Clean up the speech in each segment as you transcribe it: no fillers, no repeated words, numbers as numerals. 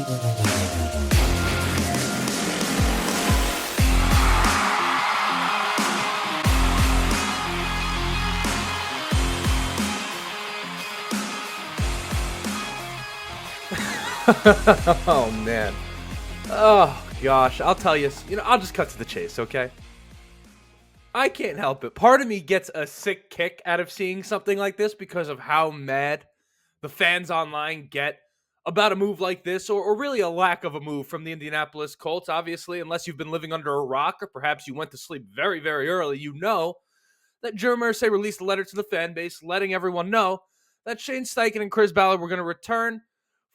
Oh man. Oh gosh, I'll tell you, I'll just cut to the chase, okay? I can't help it. Part of me gets a sick kick out of seeing something like this because of how mad the fans online get about a move like this, or really a lack of a move from the Indianapolis Colts. Obviously, unless you've been living under a rock or perhaps you went to sleep very, very early, you know that Joe Irsay released a letter to the fan base letting everyone know that Shane Steichen and Chris Ballard were going to return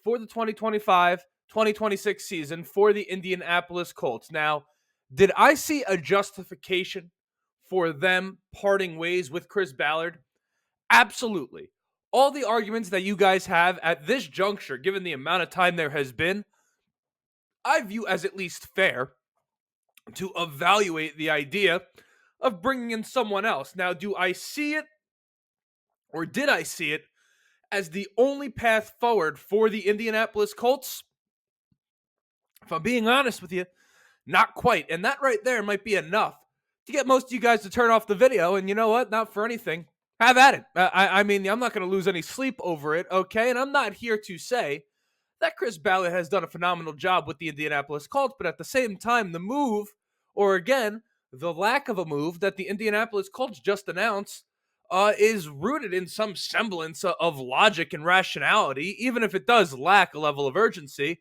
for the 2025-2026 season for the Indianapolis Colts. Now, did I see a justification for them parting ways with Chris Ballard? Absolutely. All the arguments that you guys have at this juncture, given the amount of time there has been, I view as at least fair to evaluate the idea of bringing in someone else. Now, do I see it, or did I see it, as the only path forward for the Indianapolis Colts? If I'm being honest with you, not quite. And that right there might be enough to get most of you guys to turn off the video. And you know what? Not for anything. Have at it. I mean, I'm not going to lose any sleep over it, okay? And I'm not here to say that Chris Ballard has done a phenomenal job with the Indianapolis Colts, but at the same time, the move, or again, the lack of a move that the Indianapolis Colts just announced is rooted in some semblance of logic and rationality, even if it does lack a level of urgency.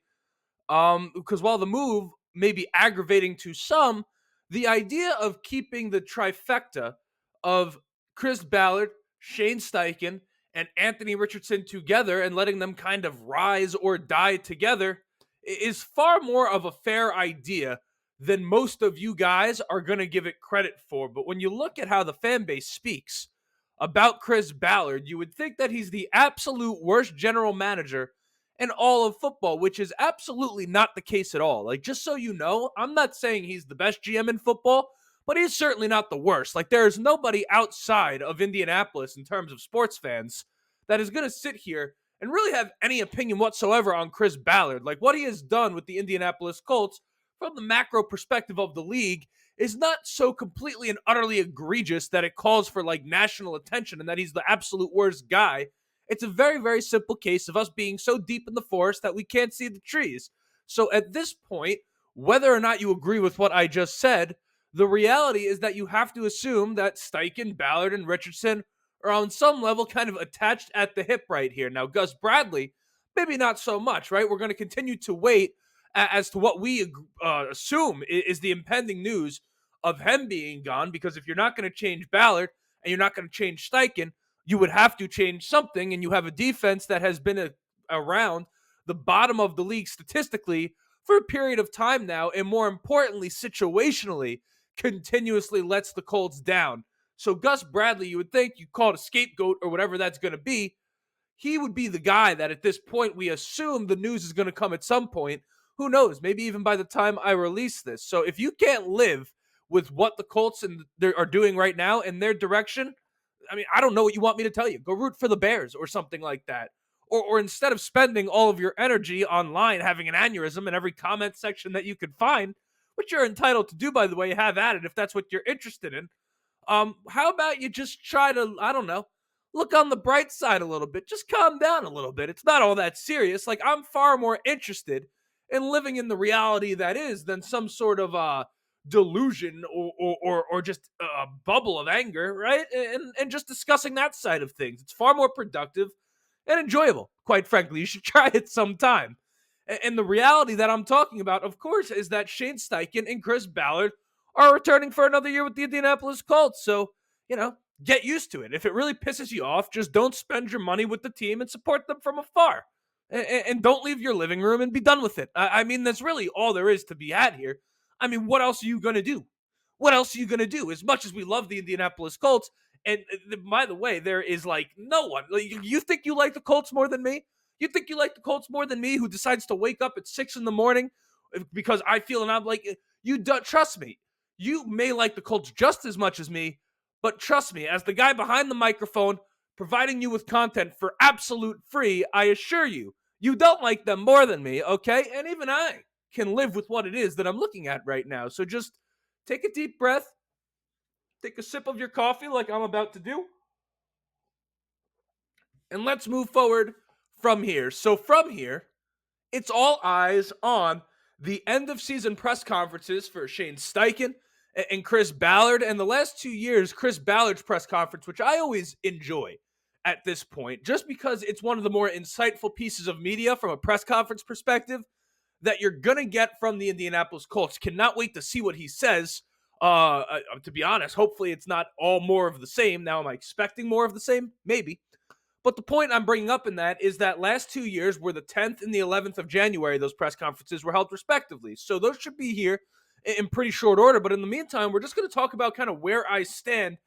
Because while the move may be aggravating to some, the idea of keeping the trifecta of Chris Ballard, Shane Steichen, and Anthony Richardson together and letting them kind of rise or die together is far more of a fair idea than most of you guys are going to give it credit for. But when you look at how the fan base speaks about Chris Ballard, you would think that he's the absolute worst general manager in all of football, which is absolutely not the case at all. Like, just so you know, I'm not saying he's the best GM in football, but he's certainly not the worst. Like, there is nobody outside of Indianapolis in terms of sports fans that is going to sit here and really have any opinion whatsoever on Chris Ballard. Like, what he has done with the Indianapolis Colts from the macro perspective of the league is not so completely and utterly egregious that it calls for, like, national attention and that he's the absolute worst guy. It's a very, very simple case of us being so deep in the forest that we can't see the trees. So at this point, whether or not you agree with what I just said, the reality is that you have to assume that Steichen, Ballard, and Richardson are on some level kind of attached at the hip right here. Now, Gus Bradley, maybe not so much, right? We're going to continue to wait as to what we assume is the impending news of him being gone, because if you're not going to change Ballard and you're not going to change Steichen, you would have to change something, and you have a defense that has been around the bottom of the league statistically for a period of time now, and more importantly, situationally, continuously lets the Colts down. So Gus Bradley, you would think you call it a scapegoat or whatever that's going to be. He would be the guy that at this point we assume the news is going to come at some point. Who knows? Maybe even by the time I release this. So if you can't live with what the Colts are doing right now in their direction, I mean, I don't know what you want me to tell you. Go root for the Bears or something like that. Or instead of spending all of your energy online having an aneurysm in every comment section that you could find, which you're entitled to do, by the way, have at it if that's what you're interested in. How about you just try to, I don't know, look on the bright side a little bit. Just calm down a little bit. It's not all that serious. Like, I'm far more interested in living in the reality that is than some sort of delusion or just a bubble of anger, right? And just discussing that side of things. It's far more productive and enjoyable, quite frankly. You should try it sometime. And the reality that I'm talking about, of course, is that Shane Steichen and Chris Ballard are returning for another year with the Indianapolis Colts. So, get used to it. If it really pisses you off, just don't spend your money with the team and support them from afar. And don't leave your living room and be done with it. I mean, that's really all there is to be had here. I mean, what else are you going to do? What else are you going to do? As much as we love the Indianapolis Colts, and by the way, there is like no one. Like, you think you like the Colts more than me? You think you like the Colts more than me, who decides to wake up at 6 a.m. because I feel, and I'm like, you don't trust me. You may like the Colts just as much as me, but trust me, as the guy behind the microphone providing you with content for absolute free, I assure you, You don't like them more than me, okay? And even I can live with what it is that I'm looking at right now. So just take a deep breath, take a sip of your coffee like I'm about to do, and let's move forward from here. So from here, it's all eyes on the end of season press conferences for Shane Steichen and Chris Ballard. And the last 2 years, Chris Ballard's press conference, which I always enjoy at this point, just because it's one of the more insightful pieces of media from a press conference perspective that you're going to get from the Indianapolis Colts. Cannot wait to see what he says. To be honest, hopefully it's not all more of the same. Now, am I expecting more of the same? Maybe. But the point I'm bringing up in that is that last 2 years were the 10th and the 11th of January, those press conferences were held respectively. So those should be here in pretty short order. But in the meantime, we're just going to talk about kind of where I stand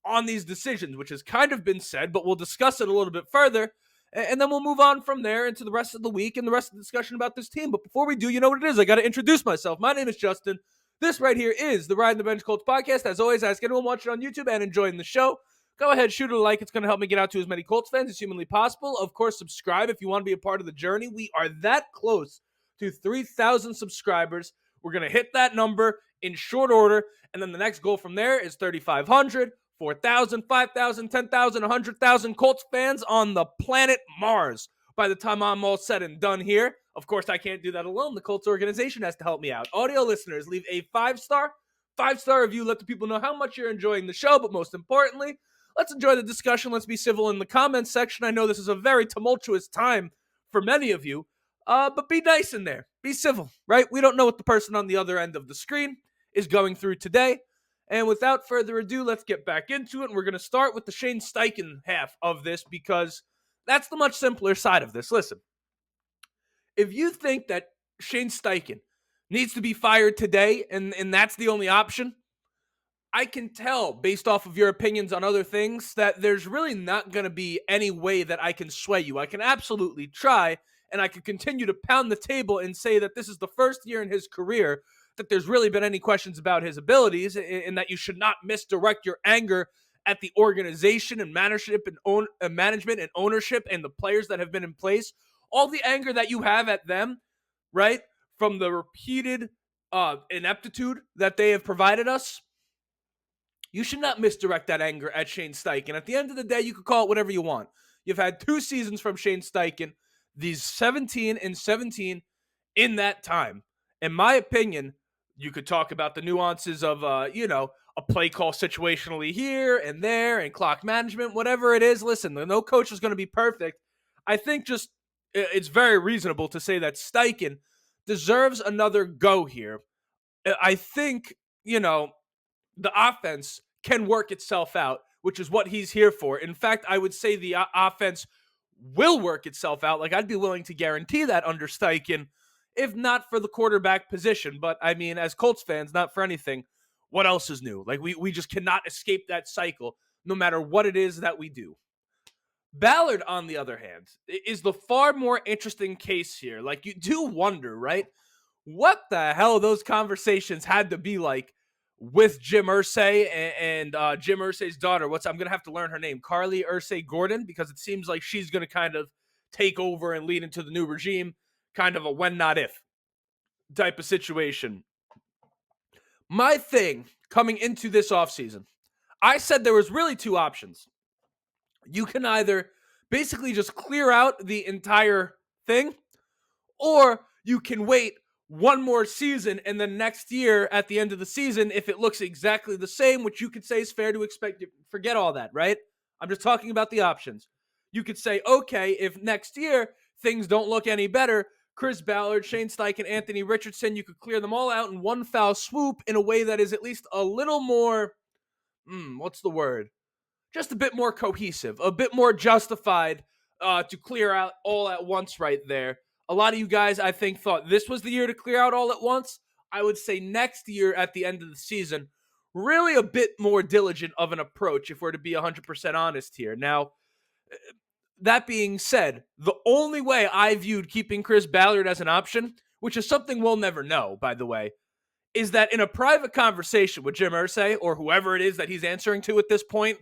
on these decisions, which has kind of been said, but we'll discuss it a little bit further. And then we'll move on from there into the rest of the week and the rest of the discussion about this team. But before we do, you know what it is. I got to introduce myself. My name is Justin. This right here is the Ride the Bench Colts podcast. As always, I ask anyone watching on YouTube and enjoying the show, go ahead, shoot it a like. It's going to help me get out to as many Colts fans as humanly possible. Of course, subscribe if you want to be a part of the journey. We are that close to 3,000 subscribers. We're going to hit that number in short order. And then the next goal from there is 3,500, 4,000, 5,000, 10,000, 100,000 Colts fans on the planet Mars by the time I'm all said and done here. Of course, I can't do that alone. The Colts organization has to help me out. Audio listeners, leave a five-star review. Let the people know how much you're enjoying the show. But most importantly, let's enjoy the discussion. Let's be civil in the comments section. I know this is a very tumultuous time for many of you, but be nice in there. Be civil, right? We don't know what the person on the other end of the screen is going through today. And without further ado, let's get back into it. And we're going to start with the Shane Steichen half of this because that's the much simpler side of this. Listen, if you think that Shane Steichen needs to be fired today and that's the only option, I can tell based off of your opinions on other things that there's really not going to be any way that I can sway you. I can absolutely try, and I can continue to pound the table and say that this is the first year in his career that there's really been any questions about his abilities and that you should not misdirect your anger at the organization and management and ownership and the players that have been in place. All the anger that you have at them, right, from the repeated ineptitude that they have provided us, you should not misdirect that anger at Shane Steichen. At the end of the day, you could call it whatever you want. You've had 2 seasons from Shane Steichen, these 17 and 17 in that time. In my opinion, you could talk about the nuances of, a play call situationally here and there and clock management, whatever it is. Listen, no coach is going to be perfect. I think just it's very reasonable to say that Steichen deserves another go here. I think, the offense can work itself out, which is what he's here for. In fact, I would say the offense will work itself out. Like, I'd be willing to guarantee that under Steichen, if not for the quarterback position. But, I mean, as Colts fans, not for anything, what else is new? Like, we just cannot escape that cycle, no matter what it is that we do. Ballard, on the other hand, is the far more interesting case here. Like, you do wonder, right? What the hell those conversations had to be like with Jim Irsay and Jim Irsay's daughter. I'm going to have to learn her name. Carly Irsay Gordon, because it seems like she's going to kind of take over and lead into the new regime. Kind of a when, not if type of situation. My thing coming into this offseason, I said there was really 2 options. You can either basically just clear out the entire thing, or you can wait one more season and then next year at the end of the season, if it looks exactly the same, which you could say is fair to expect, forget all that, right? I'm just talking about the options. You could say, okay, if next year things don't look any better, Chris Ballard, Shane Steichen, Anthony Richardson, you could clear them all out in one foul swoop in a way that is at least a little more, what's the word? Just a bit more cohesive, a bit more justified to clear out all at once right there. A lot of you guys, I think, thought this was the year to clear out all at once. I would say next year at the end of the season, really a bit more diligent of an approach if we're to be 100% honest here. Now, that being said, the only way I viewed keeping Chris Ballard as an option, which is something we'll never know, by the way, is that in a private conversation with Jim Irsay or whoever it is that he's answering to at this point,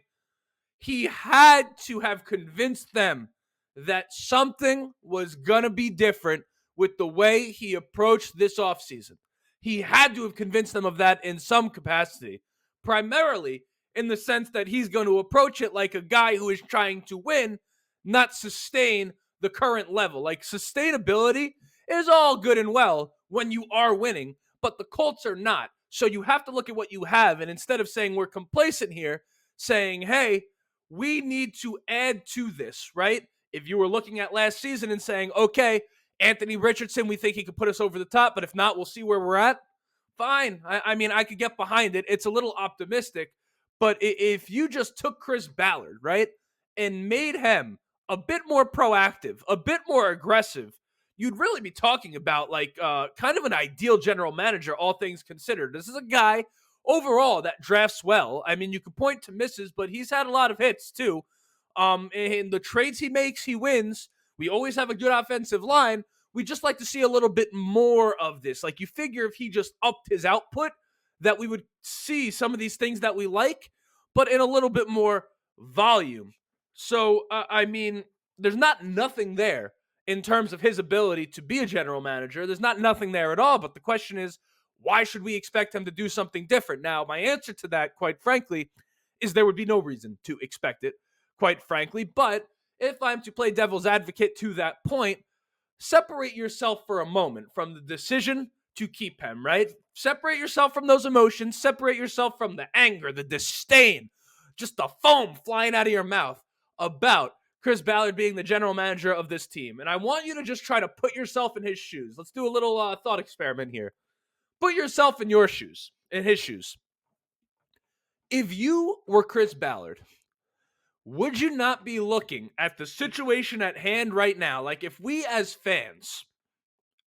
he had to have convinced them that something was going to be different with the way he approached this offseason. He had to have convinced them of that in some capacity, primarily in the sense that he's going to approach it like a guy who is trying to win, not sustain the current level. Like, sustainability is all good and well when you are winning, but the Colts are not. So you have to look at what you have, and instead of saying we're complacent here, saying, hey, we need to add to this, right? If you were looking at last season and saying, okay, Anthony Richardson, we think he could put us over the top, but if not, we'll see where we're at. Fine. I mean, I could get behind it. It's a little optimistic, but if you just took Chris Ballard, right, and made him a bit more proactive, a bit more aggressive, you'd really be talking about like kind of an ideal general manager, all things considered. This is a guy overall that drafts well. I mean, you could point to misses, but he's had a lot of hits too. In the trades he makes, he wins. We always have a good offensive line. We just like to see a little bit more of this. Like, you figure if he just upped his output, that we would see some of these things that we like, but in a little bit more volume. So, I mean, there's not nothing there in terms of his ability to be a general manager. There's not nothing there at all. But the question is, why should we expect him to do something different? Now, my answer to that, quite frankly, is there would be no reason to expect it, quite frankly. But if I'm to play devil's advocate to that point, separate yourself for a moment from the decision to keep him, right? Separate yourself from those emotions. Separate yourself from the anger, the disdain, just the foam flying out of your mouth about Chris Ballard being the general manager of this team. And I want you to just try to put yourself in his shoes. Let's do a little thought experiment here. Put yourself in your shoes, in his shoes. If you were Chris Ballard, would you not be looking at the situation at hand right now? Like, if we as fans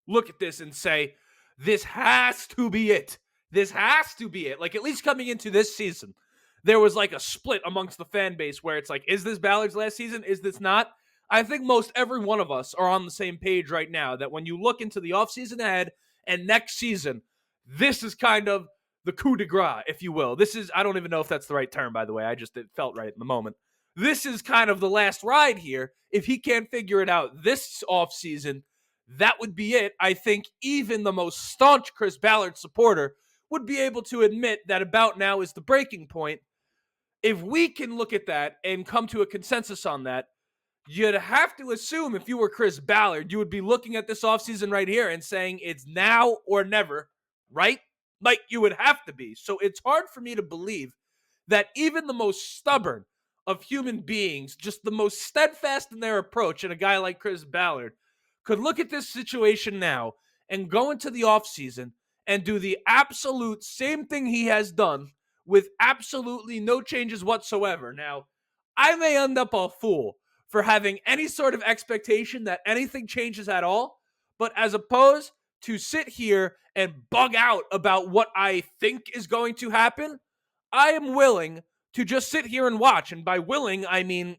look at this and say, this has to be it. This has to be it. Like, at least coming into this season, there was like a split amongst the fan base where it's like, is this Ballard's last season? Is this not? I think most every one of us are on the same page right now that when you look into the offseason ahead and next season, this is kind of the coup de grace, if you will. This is, I don't even know if that's the right term, by the way. It felt right in the moment. This is kind of the last ride here. If he can't figure it out this offseason, that would be it. I think even the most staunch Chris Ballard supporter would be able to admit that about now is the breaking point. If we can look at that and come to a consensus on that, you'd have to assume if you were Chris Ballard, you would be looking at this offseason right here and saying it's now or never, right? Like, you would have to be. So it's hard for me to believe that even the most stubborn of human beings, just the most steadfast in their approach, and a guy like Chris Ballard, could look at this situation now and go into the offseason and do the absolute same thing he has done with absolutely no changes whatsoever. Now, I may end up a fool for having any sort of expectation that anything changes at all, but as opposed to sit here and bug out about what I think is going to happen, I am willing to just sit here and watch. And by willing, I mean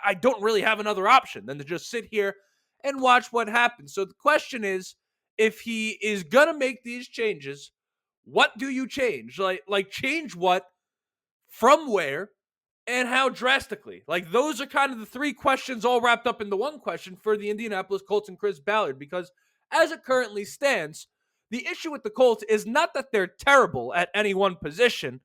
I don't really have another option than to just sit here and watch what happens. So the question is, if he is going to make these changes, what do you change? Like change what, from where, and how drastically? Like, those are kind of the three questions all wrapped up into one question for the Indianapolis Colts and Chris Ballard, because as it currently stands, the issue with the Colts is not that they're terrible at any one position,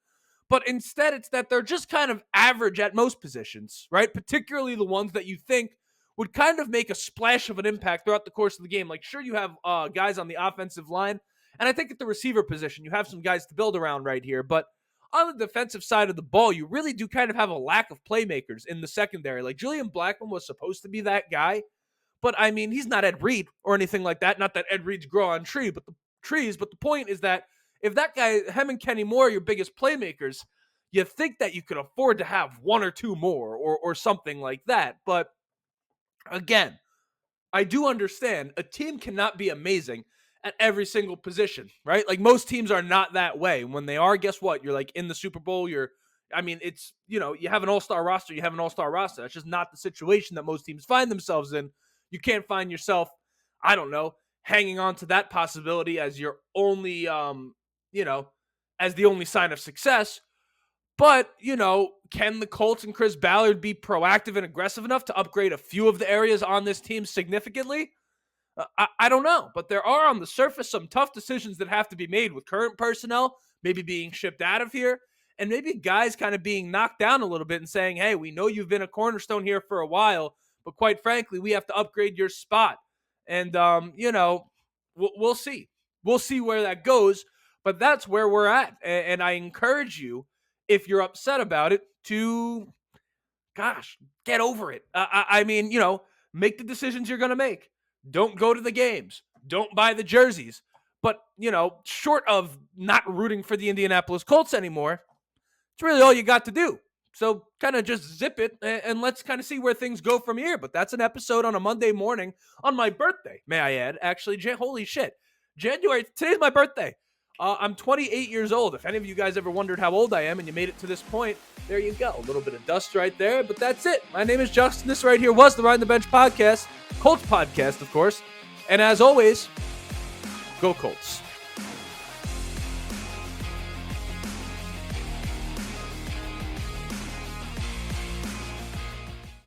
but instead it's that they're just kind of average at most positions, right? Particularly the ones that you think would kind of make a splash of an impact throughout the course of the game. Like, sure, you have guys on the offensive line, and I think at the receiver position, you have some guys to build around right here, but on the defensive side of the ball, you really do kind of have a lack of playmakers in the secondary. Like, Julian Blackmon was supposed to be that guy, but I mean, he's not Ed Reed or anything like that. Not that Ed Reed's grow on trees, but the point is that if that guy, him and Kenny Moore are your biggest playmakers, you think that you could afford to have one or two more or something like that. But again, I do understand a team cannot be amazing at every single position, right? Like, most teams are not that way. When they are, guess what? You're like in the Super Bowl. It's, you have an all-star roster. You have an all-star roster. That's just not the situation that most teams find themselves in. You can't find yourself, I don't know, hanging on to that possibility as your only, as the only sign of success. But, can the Colts and Chris Ballard be proactive and aggressive enough to upgrade a few of the areas on this team significantly? I don't know, but there are on the surface some tough decisions that have to be made with current personnel, maybe being shipped out of here, and maybe guys kind of being knocked down a little bit and saying, hey, we know you've been a cornerstone here for a while, but quite frankly, we have to upgrade your spot. And, we'll see. We'll see where that goes, but that's where we're at. And I encourage you, if you're upset about it, to, get over it. I mean, make the decisions you're going to make. Don't go to the games. Don't buy the jerseys. But, short of not rooting for the Indianapolis Colts anymore, it's really all you got to do. So kind of just zip it and let's kind of see where things go from here. But that's an episode on a Monday morning on my birthday, may I add. Actually, holy shit. Today's my birthday. I'm 28 years old. If any of you guys ever wondered how old I am and you made it to this point, there you go. A little bit of dust right there, but that's it. My name is Justin. This right here was the Ride the Bench podcast, Colts podcast, of course. And as always, go Colts.